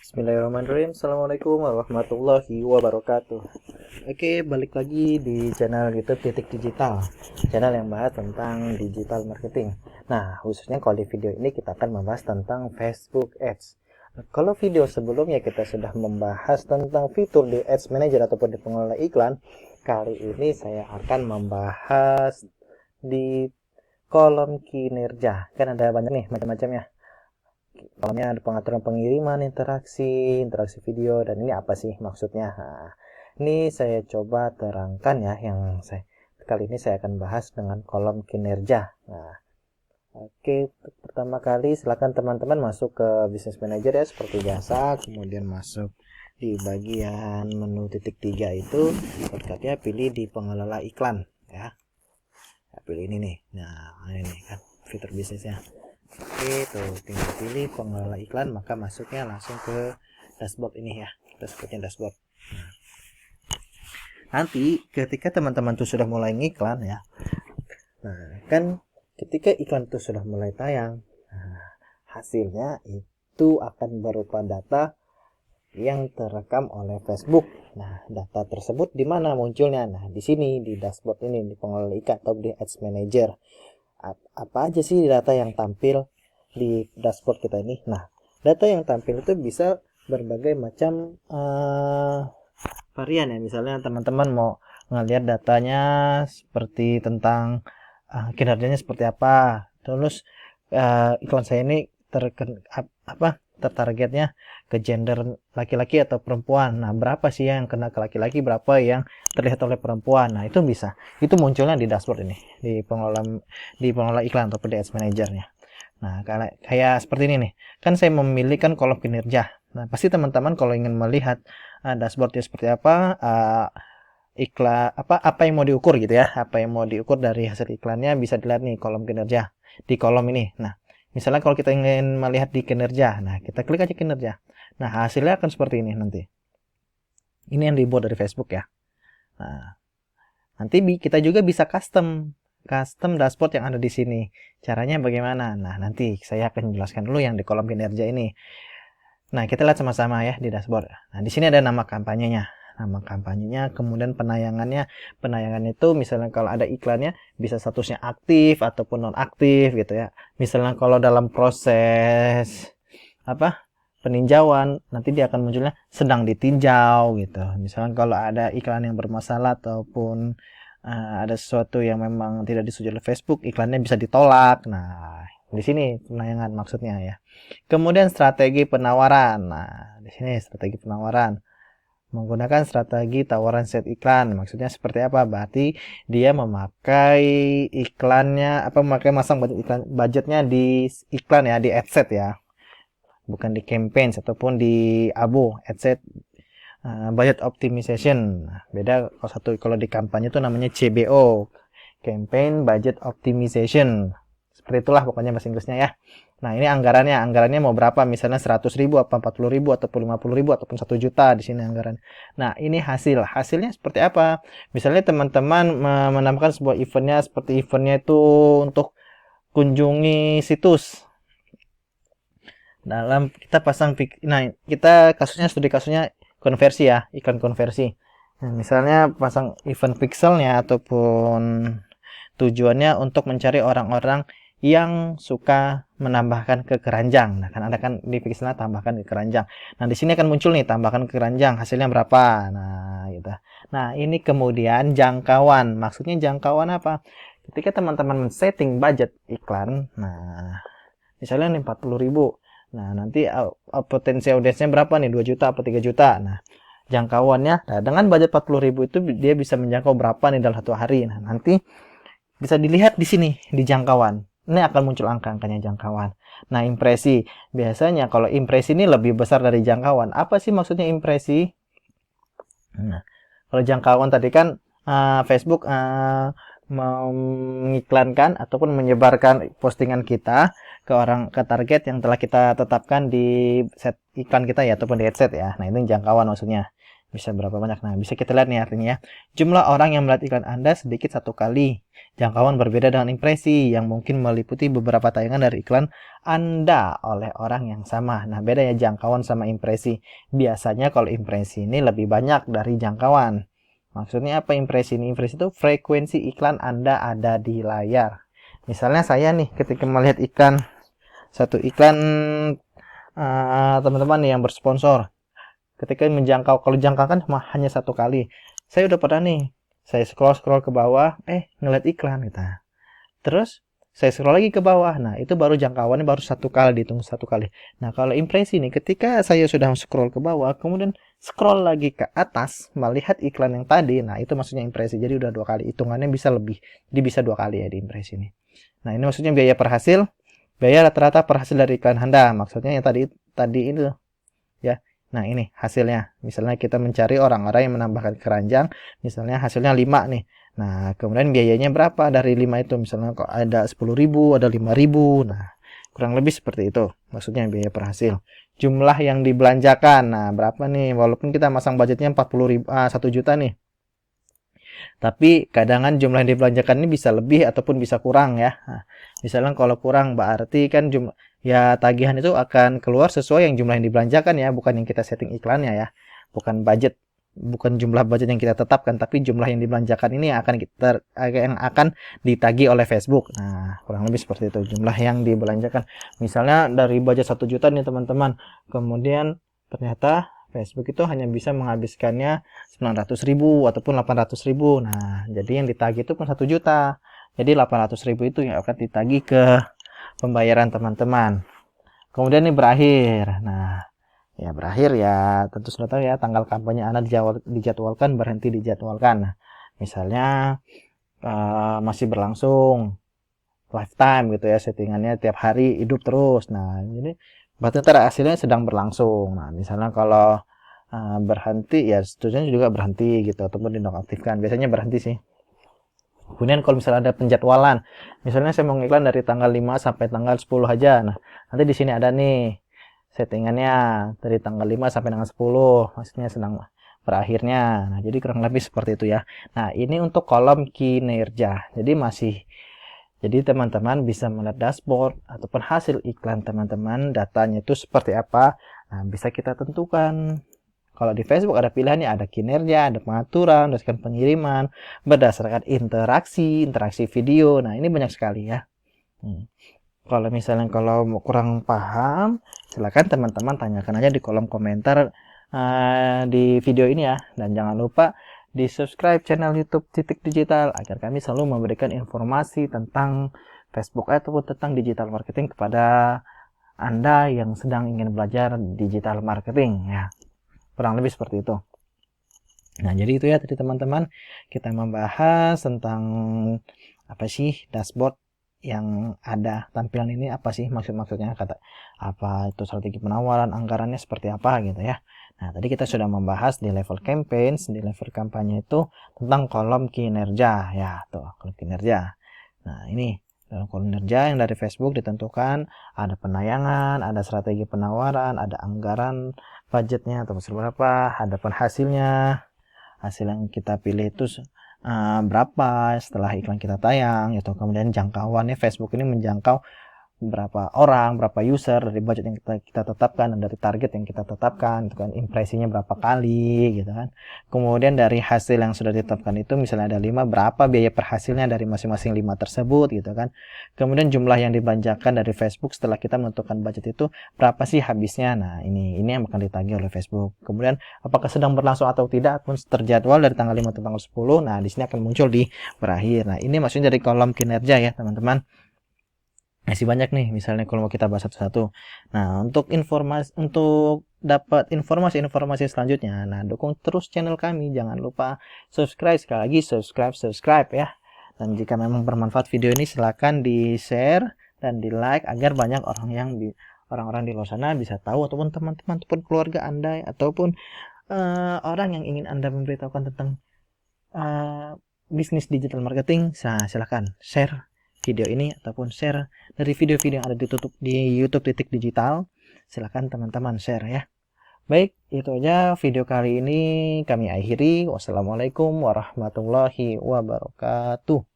Bismillahirrahmanirrahim. Assalamualaikum warahmatullahi wabarakatuh. Oke, balik lagi di channel YouTube Titik Digital, channel yang bahas tentang digital marketing. Nah, khususnya kalau di video ini kita akan membahas tentang Facebook Ads. Kalau video sebelumnya kita sudah membahas tentang fitur di Ads Manager ataupun di pengelola iklan, kali ini saya akan membahas di kolom kinerja. Kan ada banyak nih macam-macamnya. Kolomnya ada pengaturan pengiriman, interaksi video, dan ini apa sih maksudnya? Nah, ini saya coba terangkan ya, kali ini saya akan bahas dengan kolom kinerja. Nah, oke, pertama kali silakan teman-teman masuk ke Business Manager ya seperti biasa, kemudian masuk di bagian menu titik 3 itu, shortcutnya pilih di pengelola iklan ya. Nah, pilih ini nih. Nah, ini kan fitur bisnisnya. Oke, tuh tinggal pilih pengelola iklan, maka masuknya langsung ke dashboard ini ya. Kita sebutnya dashboard. Nanti ketika teman-teman tuh sudah mulai ngiklan ya. Nah, kan ketika iklan itu sudah mulai tayang, hasilnya itu akan berupa data yang terekam oleh Facebook. Nah, data tersebut di mana munculnya? Nah, di sini di dashboard ini, di pengelola iklan atau di Ads Manager. Apa aja sih data yang tampil di dashboard kita ini? Nah, data yang tampil itu bisa berbagai macam varian ya. Misalnya teman-teman mau ngelihat datanya seperti tentang kinerjanya seperti apa. Terus iklan saya ini tertargetnya ke gender laki-laki atau perempuan. Nah, berapa sih yang kena ke laki-laki, berapa yang terlihat oleh perempuan. Nah, itu bisa. Itu munculnya di dashboard ini, di pengelola iklan atau di Ads Manager-nya. Nah, kayak seperti ini nih. Kan saya memilihkan kolom kinerja. Nah, pasti teman-teman kalau ingin melihat dashboard-nya seperti apa, iklan apa yang mau diukur gitu ya. Apa yang mau diukur dari hasil iklannya bisa dilihat nih kolom kinerja di kolom ini. Nah, misalnya kalau kita ingin melihat di kinerja, nah kita klik aja kinerja. Nah, hasilnya akan seperti ini nanti. Ini yang dibuat dari Facebook ya. Nah, nanti kita juga bisa custom dashboard yang ada di sini. Caranya bagaimana? Nah, nanti saya akan jelaskan dulu yang di kolom kinerja ini. Nah, kita lihat sama-sama ya di dashboard. Nah, di sini ada nama kampanyenya. Nama kampanyenya, kemudian penayangannya. Penayangan itu misalnya kalau ada iklannya bisa statusnya aktif ataupun non-aktif gitu ya. Misalnya kalau dalam proses peninjauan, nanti dia akan munculnya sedang ditinjau gitu. Misalnya kalau ada iklan yang bermasalah ataupun ada sesuatu yang memang tidak disetujui oleh Facebook, iklannya bisa ditolak. Nah, di sini penayangan maksudnya ya. Kemudian strategi penawaran. Nah, di sini strategi penawaran. Menggunakan strategi tawaran set iklan. Maksudnya seperti apa? Berarti dia memakai iklannya memakai masang budgetnya di iklan ya, di adset ya. Bukan di campaign ataupun di abo adset. Budget optimization. Beda kalau di kampanye itu namanya CBO, campaign budget optimization. Seperti itulah pokoknya bahasa Inggrisnya ya. Nah, ini anggarannya mau berapa? Misalnya 100.000 apa 40.000 ataupun 50.000 ataupun 1 juta di sini anggaran. Nah, ini hasilnya seperti apa? Misalnya teman-teman menambahkan sebuah eventnya seperti eventnya itu untuk kunjungi situs. Dalam kita pasang, nah kita studi kasusnya konversi ya, iklan konversi. Nah, misalnya pasang event pixelnya ataupun tujuannya untuk mencari orang-orang yang suka menambahkan ke keranjang. Nah, kan ada kan di pixelnya tambahkan ke keranjang. Nah, di sini akan muncul nih tambahkan ke keranjang, hasilnya berapa. Nah, gitu. Nah, ini kemudian jangkauan. Maksudnya jangkauan apa? Ketika teman-teman setting budget iklan, nah misalnya nih 40.000. Nah, nanti potensi audiensnya berapa nih? 2 juta atau 3 juta. Nah, jangkauannya, dengan budget 40.000 itu dia bisa menjangkau berapa nih dalam 1 hari. Nah, nanti bisa dilihat di sini, di jangkauan. Ini akan muncul angka-angkanya jangkauan. Nah, impresi. Biasanya kalau impresi ini lebih besar dari jangkauan. Apa sih maksudnya impresi? Nah, kalau jangkauan tadi kan Facebook mengiklankan ataupun menyebarkan postingan kita ke target yang telah kita tetapkan di set iklan kita ya ataupun di headset ya. Nah, ini jangkauan maksudnya. bisa berapa banyak. Nah, bisa kita lihat nih artinya ya. Jumlah orang yang melihat iklan Anda sedikit 1 kali. Jangkauan berbeda dengan impresi yang mungkin meliputi beberapa tayangan dari iklan Anda oleh orang yang sama. Nah, beda ya jangkauan sama impresi. Biasanya kalau impresi ini lebih banyak dari jangkauan. Maksudnya apa impresi ini? Impresi itu frekuensi iklan Anda ada di layar. Misalnya saya nih ketika melihat iklan, satu iklan teman-teman yang bersponsor, ketika menjangkau, kalau jangkauan hanya 1 kali, saya udah pernah nih, saya scroll ke bawah, ngeliat iklan gitu. Terus saya scroll lagi ke bawah, nah itu baru jangkauannya baru 1 kali, dihitung 1 kali. Nah kalau impresi nih, ketika saya sudah scroll ke bawah, kemudian scroll lagi ke atas, melihat iklan yang tadi, nah itu maksudnya impresi. Jadi udah 2 kali, hitungannya bisa lebih, jadi bisa 2 kali ya di impresi ini. Nah ini maksudnya biaya per hasil, biaya rata-rata per hasil dari iklan Anda, maksudnya yang tadi itu ya. Nah ini hasilnya, misalnya kita mencari orang-orang yang menambahkan keranjang, misalnya hasilnya 5 nih. Nah kemudian biayanya berapa dari 5 itu, misalnya kok ada 10.000, ada 5.000. Nah kurang lebih seperti itu maksudnya biaya per hasil. Jumlah yang dibelanjakan, nah berapa nih, walaupun kita masang budgetnya 40.000, 1 juta nih, tapi kadang jumlah yang dibelanjakan ini bisa lebih ataupun bisa kurang ya. Nah, misalnya kalau kurang berarti kan jumlah ya tagihan itu akan keluar sesuai yang jumlah yang dibelanjakan ya, bukan yang kita setting iklannya ya. Bukan budget, bukan jumlah budget yang kita tetapkan, tapi jumlah yang dibelanjakan ini yang akan ditagih oleh Facebook. Nah, kurang lebih seperti itu jumlah yang dibelanjakan. Misalnya dari budget 1 juta nih teman-teman, kemudian ternyata Facebook itu hanya bisa menghabiskannya 900.000 ataupun 800.000. Nah, jadi yang ditagih itu pun 1 juta. Jadi 800.000 itu yang akan ditagih ke pembayaran teman-teman. Kemudian ini berakhir. Nah, ya berakhir ya tentu sudah tahu ya, tanggal kampanye Anda dijadwalkan, berhenti dijadwalkan. Nah, misalnya masih berlangsung lifetime gitu ya, settingannya tiap hari hidup terus. Nah, jadi berarti ntar hasilnya sedang berlangsung. Nah, misalnya kalau berhenti ya seterusnya juga berhenti gitu, ataupun dinonaktifkan. Biasanya berhenti sih. Kemudian kalau misalnya ada penjadwalan, misalnya saya mau ngiklan dari tanggal 5 sampai tanggal 10 aja. Nah, nanti di sini ada nih settingannya dari tanggal 5 sampai tanggal 10, maksudnya sedang berakhirnya. Nah, jadi kurang lebih seperti itu ya. Nah, ini untuk kolom kinerja. Jadi teman-teman bisa melihat dashboard ataupun hasil iklan teman-teman, datanya itu seperti apa. Nah, bisa kita tentukan. Kalau di Facebook ada pilihannya, ada kinerja, ada pengaturan, berdasarkan pengiriman, berdasarkan interaksi video. Nah, ini banyak sekali ya. Kalau misalnya mau kurang paham, silakan teman-teman tanyakan aja di kolom komentar di video ini ya. Dan jangan lupa di subscribe channel YouTube Titik Digital agar kami selalu memberikan informasi tentang Facebook ataupun tentang digital marketing kepada Anda yang sedang ingin belajar digital marketing ya. Kurang lebih seperti itu. Nah, jadi itu ya tadi teman-teman, kita membahas tentang apa sih dashboard yang ada, tampilan ini apa sih maksudnya, apa itu strategi penawaran, anggarannya seperti apa gitu ya. Nah, tadi kita sudah membahas di level campaigns, di level kampanye itu tentang kolom kinerja ya, tuh kolom kinerja. Nah, ini dalam kolom kinerja yang dari Facebook ditentukan ada penayangan, ada strategi penawaran, ada anggaran budgetnya atau berapa, ada hasilnya, hasil yang kita pilih itu berapa setelah iklan kita tayang gitu. Kemudian jangkauannya Facebook ini menjangkau berapa orang, berapa user dari budget yang kita tetapkan dan dari target yang kita tetapkan, itu kan impresinya berapa kali gitu kan. Kemudian dari hasil yang sudah ditetapkan itu misalnya ada 5, berapa biaya per hasilnya dari masing-masing 5 tersebut gitu kan. Kemudian jumlah yang dibelanjakan dari Facebook setelah kita menentukan budget itu berapa sih habisnya. Nah, ini yang akan ditagih oleh Facebook. Kemudian apakah sedang berlangsung atau tidak pun terjadwal dari tanggal 5 sampai tanggal 10. Nah, di sini akan muncul di berakhir. Nah, ini maksudnya dari kolom kinerja ya, teman-teman. Masih banyak nih, misalnya kalau mau kita bahas satu-satu. Nah, untuk dapat informasi-informasi selanjutnya, nah dukung terus channel kami. Jangan lupa subscribe, sekali lagi subscribe ya. Dan jika memang bermanfaat video ini, silakan di-share dan di-like agar banyak orang-orang di luar sana bisa tahu, ataupun teman-teman ataupun keluarga Anda ataupun orang yang ingin Anda memberitahukan tentang bisnis digital marketing. Silakan share video ini ataupun share dari video-video yang ada di YouTube Titik Digital. Silakan teman-teman share ya. Baik, itu aja video kali ini kami akhiri. Wassalamualaikum warahmatullahi wabarakatuh.